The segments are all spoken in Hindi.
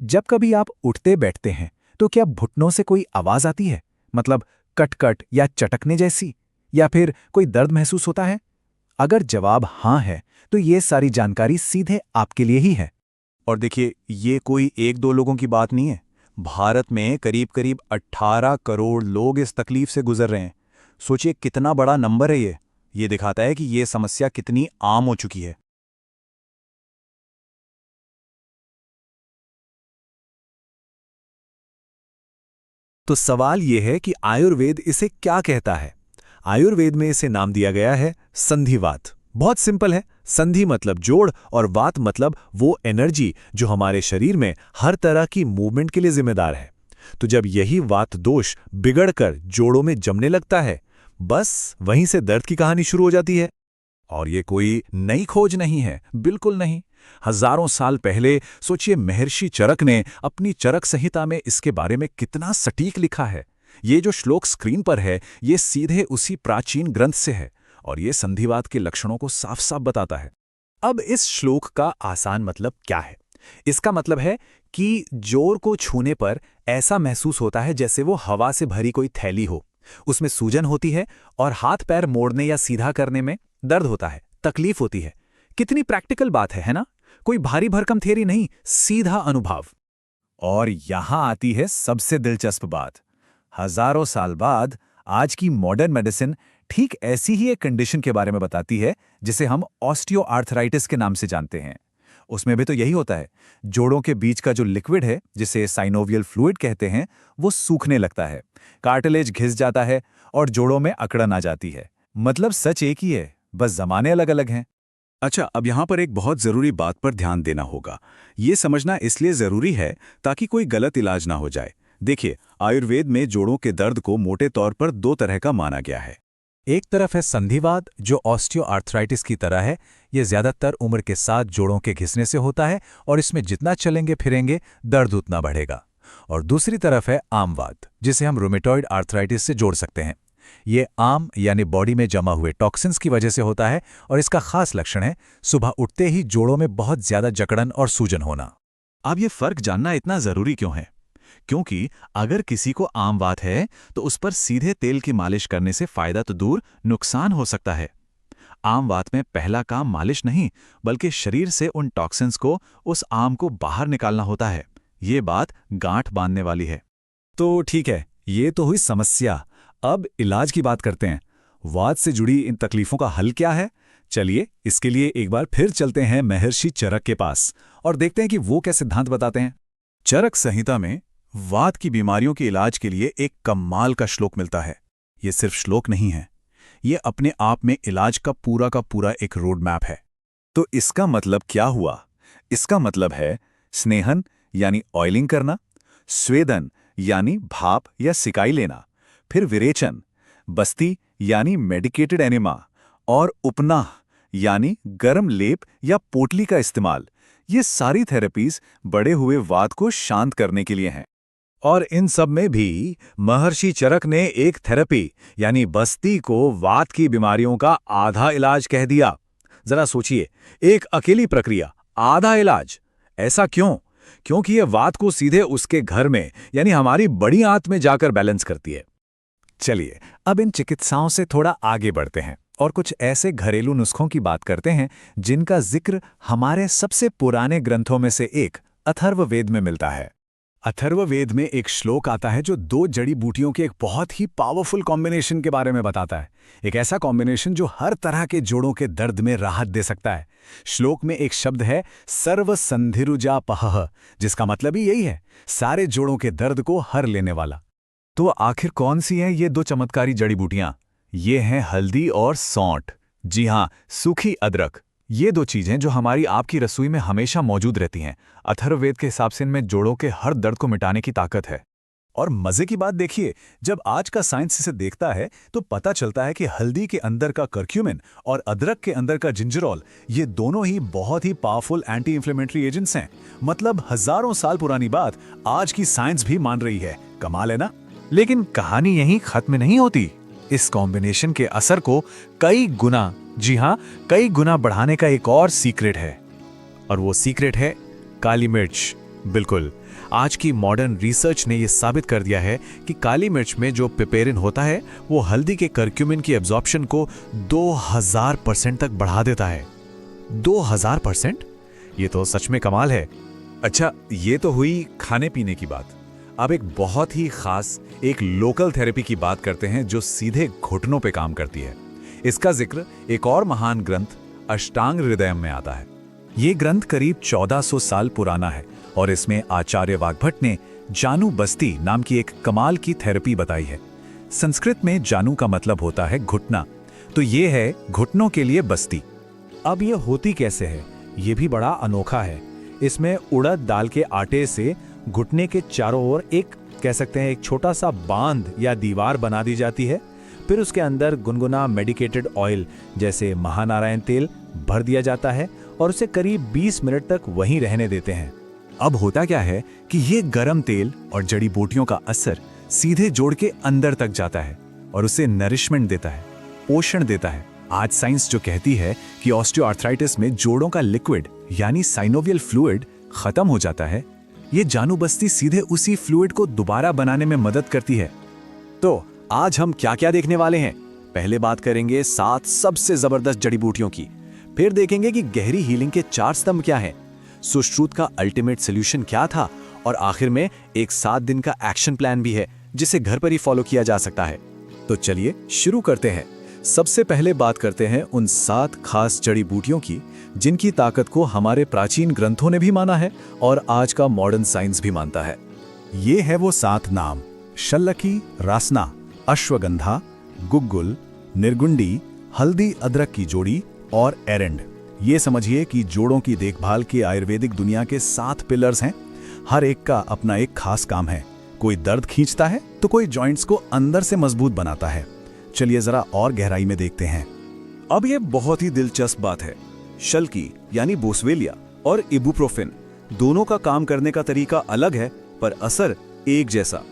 जब कभी आप उठते बैठते हैं तो क्या घुटनों से कोई आवाज आती है? मतलब कट-कट या चटकने जैसी? या फिर कोई दर्द महसूस होता है? अगर जवाब हाँ है, तो ये सारी जानकारी सीधे आपके लिए ही है। और देखिए, ये कोई एक दो लोगों की बात नहीं है। भारत में करीब करीब 18 करोड़ लोग इस तकलीफ से गुजर रहे हैं। सोचिए कितना बड़ा नंबर है ये दिखाता है कि ये समस्या कितनी आम हो चुकी है। तो सवाल यह है कि आयुर्वेद इसे क्या कहता है। आयुर्वेद में इसे नाम दिया गया है संधिवात। बहुत सिंपल है। संधि मतलब जोड़ और वात मतलब वो एनर्जी जो हमारे शरीर में हर तरह की मूवमेंट के लिए जिम्मेदार है। तो जब यही वात दोष बिगड़कर जोड़ों में जमने लगता है, बस वहीं से दर्द की कहानी शुरू हो जाती है। और ये कोई नई खोज नहीं है, बिल्कुल नहीं। हजारों साल पहले सोचिए, महर्षि चरक ने अपनी चरक संहिता में इसके बारे में कितना सटीक लिखा है। ये जो श्लोक स्क्रीन पर है, ये सीधे उसी प्राचीन ग्रंथ से है और ये संधिवात के लक्षणों को साफ साफ बताता है। अब इस श्लोक का आसान मतलब क्या है? इसका मतलब है कि जोड़ को छूने पर ऐसा महसूस होता है जैसे वो हवा से भरी कोई थैली हो। उसमें सूजन होती है और हाथ पैर मोड़ने या सीधा करने में दर्द होता है, तकलीफ होती है। कितनी प्रैक्टिकल बात है ना? कोई भारी भरकम थ्योरी नहीं, सीधा अनुभव। और यहां आती है सबसे दिलचस्प बात। हजारों साल बाद आज की मॉडर्न मेडिसिन ठीक ऐसी ही एक कंडीशन के बारे में बताती है जिसे हम ऑस्टियोआर्थराइटिस के नाम से जानते हैं। उसमें भी तो यही होता है। जोड़ों के बीच का जो लिक्विड है, जिसे साइनोवियल फ्लूइड कहते हैं, वो सूखने लगता है, कार्टिलेज घिस जाता है और जोड़ों में अकड़न आ जाती है। मतलब सच एक ही है, बस जमाने अलग अलग हैं। अच्छा, अब यहाँ पर एक बहुत ज़रूरी बात पर ध्यान देना होगा। ये समझना इसलिए ज़रूरी है ताकि कोई गलत इलाज ना हो जाए। देखिए, आयुर्वेद में जोड़ों के दर्द को मोटे तौर पर दो तरह का माना गया है। एक तरफ है संधिवात, जो ऑस्टियोआर्थराइटिस की तरह है। ये ज्यादातर उम्र के साथ जोड़ों के घिसने से होता है और इसमें जितना चलेंगे फिरेंगे दर्द उतना बढ़ेगा। और दूसरी तरफ है आमवात, जिसे हम रूमेटॉइड आर्थराइटिस से जोड़ सकते हैं। ये आम यानी बॉडी में जमा हुए टॉक्सिन्स की वजह से होता है और इसका खास लक्षण है सुबह उठते ही जोड़ों में बहुत ज्यादा जकड़न और सूजन होना। अब ये फर्क जानना इतना ज़रूरी क्यों है? क्योंकि अगर किसी को आम वात है तो उस पर सीधे तेल की मालिश करने से फायदा तो दूर, नुकसान हो सकता है। आम वात में पहला काम मालिश नहीं, बल्कि शरीर से उन टॉक्सिन्स को, उस आम को बाहर निकालना होता है। ये बात गांठ बांधने वाली है। तो ठीक है, ये तो हुई समस्या। अब इलाज की बात करते हैं। वात से जुड़ी इन तकलीफों का हल क्या है? चलिए, इसके लिए एक बार फिर चलते हैं महर्षि चरक के पास और देखते हैं कि वो क्या सिद्धांत बताते हैं। चरक संहिता में वात की बीमारियों के इलाज के लिए एक कमाल का श्लोक मिलता है। ये सिर्फ श्लोक नहीं है, ये अपने आप में इलाज का पूरा एक रोड मैप है। तो इसका मतलब क्या हुआ? इसका मतलब है स्नेहन यानी ऑयलिंग करना, स्वेदन यानी भाप या सिकाई लेना, फिर विरेचन, बस्ती यानी मेडिकेटेड एनेमा, और उपनाह यानी गर्म लेप या पोटली का इस्तेमाल। ये सारी थेरेपीज बड़े हुए वात को शांत करने के लिए हैं। और इन सब में भी महर्षि चरक ने एक थेरेपी यानी बस्ती को वात की बीमारियों का आधा इलाज कह दिया। जरा सोचिए, एक अकेली प्रक्रिया, आधा इलाज। ऐसा क्यों? क्योंकि ये वात को सीधे उसके घर में यानी हमारी बड़ी आंत में जाकर बैलेंस करती है। चलिए, अब इन चिकित्साओं से थोड़ा आगे बढ़ते हैं और कुछ ऐसे घरेलू नुस्खों की बात करते हैं जिनका जिक्र हमारे सबसे पुराने ग्रंथों में से एक अथर्ववेद में मिलता है। अथर्ववेद में एक श्लोक आता है जो दो जड़ी बूटियों के एक बहुत ही पावरफुल कॉम्बिनेशन के बारे में बताता है। एक ऐसा कॉम्बिनेशन जो हर तरह के जोड़ों के दर्द में राहत दे सकता है। श्लोक में एक शब्द है सर्वसंधिरुजापहः, जिसका मतलब ही यही है, सारे जोड़ों के दर्द को हर लेने वाला। तो आखिर कौन सी हैं ये दो चमत्कारी जड़ी बूटियां? ये हैं हल्दी और सौंठ। जी हां, सूखी अदरक। ये दो चीजें जो हमारी आपकी रसोई में हमेशा मौजूद रहती हैं। अथर्ववेद के हिसाब से इनमें जोड़ों के हर दर्द को मिटाने की ताकत है। और मजे की बात देखिए, जब आज का साइंस इसे देखता है तो पता चलता है कि हल्दी के अंदर का कर्क्यूमिन और अदरक के अंदर का जिंजरॉल, ये दोनों ही बहुत ही पावरफुल एंटी इंफ्लेमेटरी एजेंट्स हैं। मतलब हजारों साल पुरानी बात आज की साइंस भी मान रही है। कमाल है ना? लेकिन कहानी यहीं खत्म नहीं होती। इस कॉम्बिनेशन के असर को कई गुना, जी हां, कई गुना बढ़ाने का एक और सीक्रेट है। और वो सीक्रेट है काली मिर्च। बिल्कुल। आज की मॉडर्न रिसर्च ने यह साबित कर दिया है कि काली मिर्च में जो पिपेरिन होता है वो हल्दी के करक्यूमिन की एब्जॉर्प्शन को 2000% तक बढ़ा देता है। 2000%? ये तो सच में कमाल है। अच्छा, ये तो हुई खाने पीने की बात। अब एक बहुत ही खास, एक लोकल थेरेपी की बात करते हैं जो सीधे घुटनों पे काम करती है। इसका जिक्र एक और महान ग्रंथ अष्टांग हृदयम में आता है। ये ग्रंथ करीब 1400 साल पुराना है और इसमें आचार्य वाग्भट ने जानु बस्ती नाम की एक कमाल की थेरेपी बताई है। संस्कृत में जानु का मतलब होता है घुटना, तो ये है घुटनों के लिए बस्ती। अब ये होती कैसे है, ये भी बड़ा अनोखा है। इसमें उड़द दाल के आटे से घुटने के चारों ओर एक, कह सकते हैं, एक छोटा सा बांध या दीवार बना दी जाती है। फिर उसके अंदर गुनगुना मेडिकेटेड ऑयल जैसे महानारायण तेल भर दिया जाता है और उसे करीब 20 मिनट तक वहीं रहने देते हैं। अब होता क्या है कि ये गरम तेल और जड़ी बूटियों का असर सीधे जोड़ के अंदर तक जाता है और उसे नरिशमेंट देता है, पोषण देता है। आज साइंस जो कहती है कि ऑस्टियोआर्थराइटिस में जोड़ों का लिक्विड यानी साइनोवियल फ्लूइड खत्म हो जाता है, ये जानु बस्ती सीधे उसी फ्लूइड को दोबारा बनाने में मदद करती है। तो आज हम क्या क्या देखने वाले हैं? पहले बात करेंगे 7 सबसे जबरदस्त जड़ी बूटियों की, फिर देखेंगे कि गहरी हीलिंग के 4 स्तंभ क्या हैं, सुश्रुत का अल्टीमेट सॉल्यूशन क्या था, और आखिर में एक 7 दिन का एक्शन प्लान भी है जिसे घर पर ही फॉलो किया जा सकता है। तो चलिए शुरू करते हैं। सबसे पहले बात करते हैं उन 7 खास जड़ी बूटियों की जिनकी ताकत को हमारे प्राचीन ग्रंथों ने भी माना है और आज का मॉडर्न साइंस भी मानता है। ये है वो 7 नाम: शल्लकी, रासना, अश्वगंधा, गुग्गुल, निर्गुंडी, हल्दी अदरक की जोड़ी और एरंड। ये समझिए कि जोड़ों की देखभाल के आयुर्वेदिक दुनिया के 7 पिलर्स हैं। हर एक का अपना एक खास काम है। कोई दर्द खींचता है तो कोई जॉइंट्स को अंदर से मजबूत बनाता है। चलिए जरा और गहराई में देखते हैं। अब ये बहुत ही दिलचस्प बात है। शल्की यानी बोसवेलिया और इबुप्रोफेन दोनों का काम करने का तरीका अलग है पर असर एक जैसा।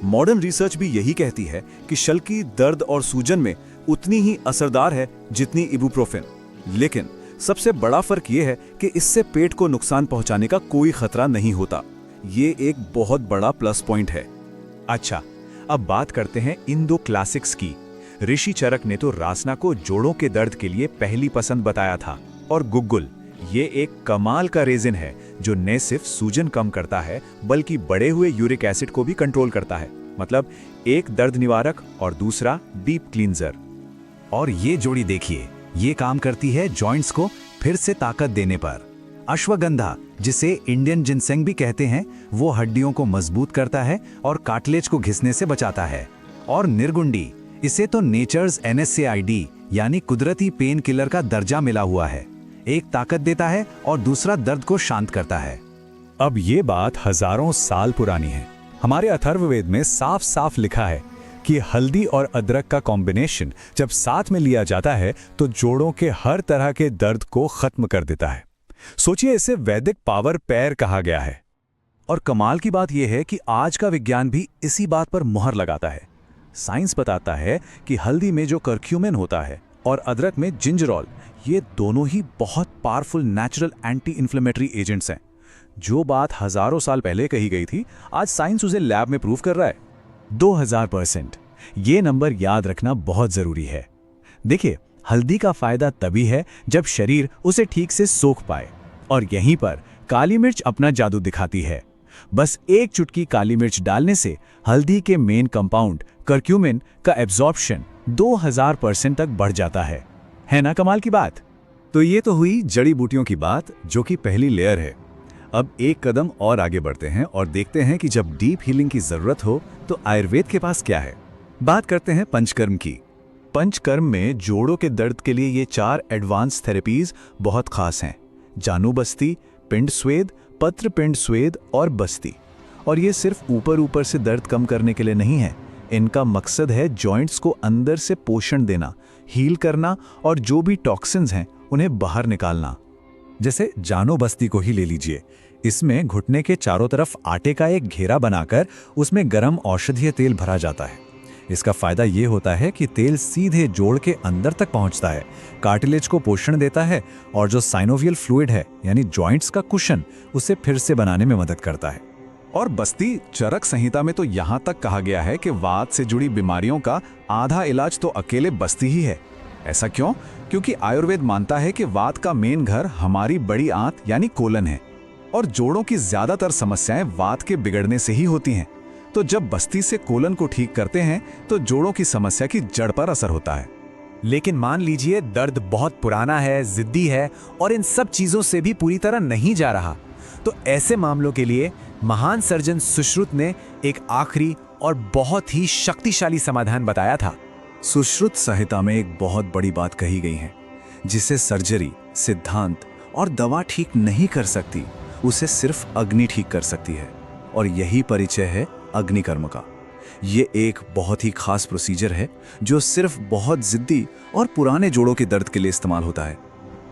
मॉडर्न रिसर्च भी यही कहती है कि शल्की दर्द और सूजन में उतनी ही असरदार है जितनी इबुप्रोफेन, लेकिन सबसे बड़ा फर्क यह है कि इससे पेट को नुकसान पहुंचाने का कोई खतरा नहीं होता। ये एक बहुत बड़ा प्लस पॉइंट है। अच्छा, अब बात करते हैं इन 2 क्लासिक्स की। ऋषि चरक ने तो रासना को जोड़ों के दर्द के लिए पहली पसंद बताया था, और गुग्गुल ये एक कमाल का रेजिन है जो न सिर्फ सूजन कम करता है बल्कि बढ़े हुए यूरिक एसिड को भी कंट्रोल करता है। मतलब एक दर्द निवारक और दूसरा डीप क्लींजर। और ये जोड़ी देखिए, ये काम करती है जॉइंट्स को फिर से ताकत देने पर। अश्वगंधा, जिसे इंडियन जिनसेंग भी कहते हैं, वो हड्डियों को मजबूत करता है और कार्टिलेज को घिसने से बचाता है। और निर्गुंडी, इसे तो नेचर्स NSAID यानी कुदरती पेन किलर का दर्जा मिला हुआ है। एक ताकत देता है और दूसरा दर्द को शांत करता है। अब ये बात हजारों साल पुरानी है। हमारे अथर्ववेद में साफ साफ लिखा है कि हल्दी और अदरक का कॉम्बिनेशन जब साथ में लिया जाता है तो जोड़ों के हर तरह के दर्द को खत्म कर देता है। सोचिए, इसे वैदिक पावर पैर कहा गया है। और कमाल की बात यह है कि आज का विज्ञान भी इसी बात पर मुहर लगाता है। साइंस बताता है कि हल्दी में जो करक्यूमिन होता है और अदरक में जिंजरॉल, ये दोनों ही बहुत powerful natural anti inflammatory agents हैं। जो बात हजारों साल पहले कही गई थी, आज साइंस उसे लैब में प्रूव कर रहा है। 2000%, ये नंबर याद रखना बहुत जरूरी है। देखिए, हल्दी का फायदा तभी है जब शरीर उसे ठीक से सोख पाए, और यहीं पर काली मिर्च अपना जादू दिखाती है। बस एक चुटकी काली मिर्च डालने से हल्दी के मेन कंपाउंड करक्यूमिन का एब्जॉर्प्शन 2000% तक बढ़ जाता है ना कमाल की बात? तो ये तो हुई जड़ी बूटियों की बात, जो कि पहली लेयर है। अब एक कदम और आगे बढ़ते हैं और देखते हैं कि जब डीप हीलिंग की जरूरत हो तो आयुर्वेद के पास क्या है। बात करते हैं पंचकर्म की। पंचकर्म में जोड़ों के दर्द के लिए ये 4 एडवांस थेरेपीज बहुत खास हैं: जानु बस्ती, पिंड स्वेद, पत्र पिंड स्वेद और बस्ती। और ये सिर्फ ऊपर ऊपर से दर्द कम करने के लिए नहीं है। इनका मकसद है जॉइंट्स को अंदर से पोषण देना, हील करना और जो भी टॉक्सिन्स हैं उन्हें बाहर निकालना। जैसे जानो बस्ती को ही ले लीजिए। इसमें घुटने के चारों तरफ आटे का एक घेरा बनाकर उसमें गर्म औषधीय तेल भरा जाता है। इसका फायदा ये होता है कि तेल सीधे जोड़ के अंदर तक पहुंचता है, कार्टिलेज को पोषण देता है और जो साइनोवियल फ्लूइड है यानी जॉइंट्स का कुशन, उसे फिर से बनाने में मदद करता है। और बस्ती चरक संहिता में तो यहाँ तक कहा गया है कि वात से जुड़ी बीमारियों का आधा इलाज तो अकेले बस्ती ही है। ऐसा क्यों? क्योंकि आयुर्वेद मानता है कि वात का मेन घर हमारी बड़ी आंत यानी कोलन है और जोड़ों की ज्यादातर समस्याएं वात के बिगड़ने से ही होती हैं। तो जब बस्ती से कोलन को ठीक करते हैं तो जोड़ों की समस्या की जड़ पर असर होता है। लेकिन मान लीजिए दर्द बहुत पुराना है, जिद्दी है और इन सब चीजों से भी पूरी तरह नहीं जा रहा, तो ऐसे मामलों के लिए महान सर्जन सुश्रुत ने एक आखिरी और बहुत ही शक्तिशाली समाधान बताया था। सुश्रुत संहिता में एक बहुत बड़ी बात कही गई है, जिसे सर्जरी, सिद्धांत और दवा ठीक नहीं कर सकती, उसे सिर्फ अग्नि ठीक कर सकती है। और यही परिचय है अग्निकर्म का। ये एक बहुत ही खास प्रोसीजर है जो सिर्फ बहुत जिद्दी और पुराने जोड़ों के दर्द के लिए इस्तेमाल होता है।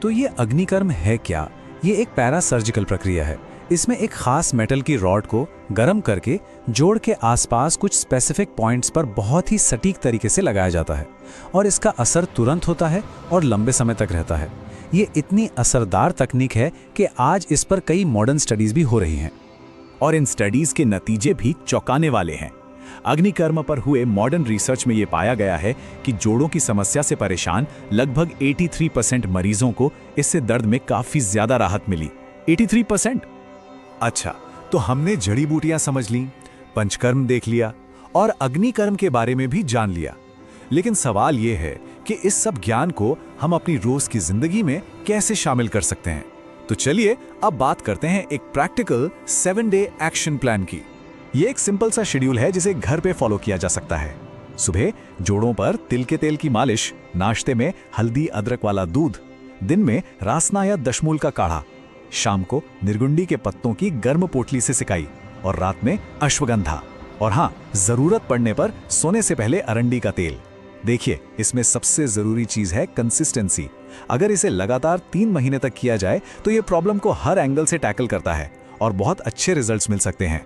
तो ये अग्निकर्म है क्या? ये एक पैरासर्जिकल प्रक्रिया है। इसमें एक खास मेटल की रॉड को गर्म करके जोड़ के आसपास कुछ स्पेसिफिक पॉइंट्स पर बहुत ही सटीक तरीके से लगाया जाता है और इसका असर तुरंत होता है और लंबे समय तक रहता है। ये इतनी असरदार तकनीक है कि आज इस पर कई मॉडर्न स्टडीज भी हो रही हैं। और इन स्टडीज के नतीजे भी चौंकाने वाले हैं। अग्निकर्म पर हुए मॉडर्न रिसर्च में ये पाया गया है कि जोड़ों की समस्या से परेशान लगभग 83% मरीजों को इससे दर्द में काफी ज्यादा राहत मिली। 83%। अच्छा, तो हमने जड़ी बूटियां समझ ली, पंचकर्म देख लिया और अग्निकर्म के बारे में भी जान लिया। लेकिन सवाल यह है कि इस सब ज्ञान को हम अपनी रोज की जिंदगी में कैसे शामिल कर सकते हैं। तो चलिए अब बात करते हैं एक प्रैक्टिकल 7-डे एक्शन प्लान की। ये एक सिंपल सा शेड्यूल है जिसे घर पे फॉलो किया जा सकता है। सुबह जोड़ों पर तिल के तेल की मालिश, नाश्ते में हल्दी अदरक वाला दूध, दिन में रासना या दशमूल का काढ़ा, शाम को निर्गुंडी के पत्तों की गर्म पोटली से सिकाई और रात में अश्वगंधा, और हाँ, जरूरत पड़ने पर सोने से पहले अरंडी का तेल। देखिए, इसमें सबसे जरूरी चीज है कंसिस्टेंसी। अगर इसे लगातार 3 महीने तक किया जाए तो ये प्रॉब्लम को हर एंगल से टैकल करता है और बहुत अच्छे रिजल्ट्स मिल सकते हैं।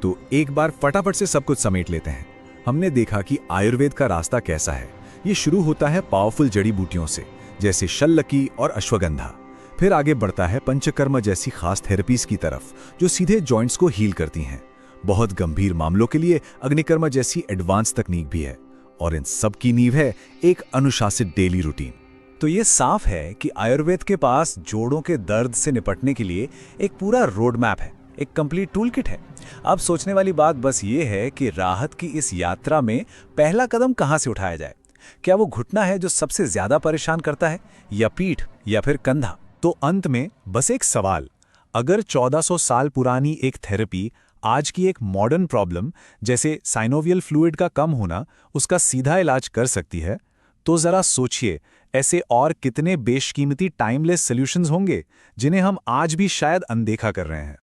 तो एक बार फटाफट से सब कुछ समेट लेते हैं। हमने देखा कि आयुर्वेद का रास्ता कैसा है। ये शुरू होता है पावरफुल जड़ी बूटियों से, जैसे शल्लकी और अश्वगंधा। फिर आगे बढ़ता है पंचकर्म जैसी खास थेरेपीज की तरफ, जो सीधे जॉइंट्स को हील करती हैं। बहुत गंभीर मामलों के लिए अग्निकर्म जैसी एडवांस तकनीक भी है। और इन सब की नींव है एक अनुशासित डेली रूटीन। तो ये साफ है कि आयुर्वेद के पास जोड़ों के दर्द से निपटने के लिए एक पूरा रोड मैप है, एक कंप्लीट टूल किट है। अब सोचने वाली बात बस ये है कि राहत की इस यात्रा में पहला कदम कहाँ से उठाया जाए। क्या वो घुटना है जो सबसे ज्यादा परेशान करता है, या पीठ, या फिर कंधा? तो अंत में बस एक सवाल, अगर 1400 साल पुरानी एक थेरेपी आज की एक मॉडर्न प्रॉब्लम जैसे साइनोवियल फ्लूइड का कम होना उसका सीधा इलाज कर सकती है, तो जरा सोचिए ऐसे और कितने बेशकीमती टाइमलेस सॉल्यूशंस होंगे जिन्हें हम आज भी शायद अनदेखा कर रहे हैं।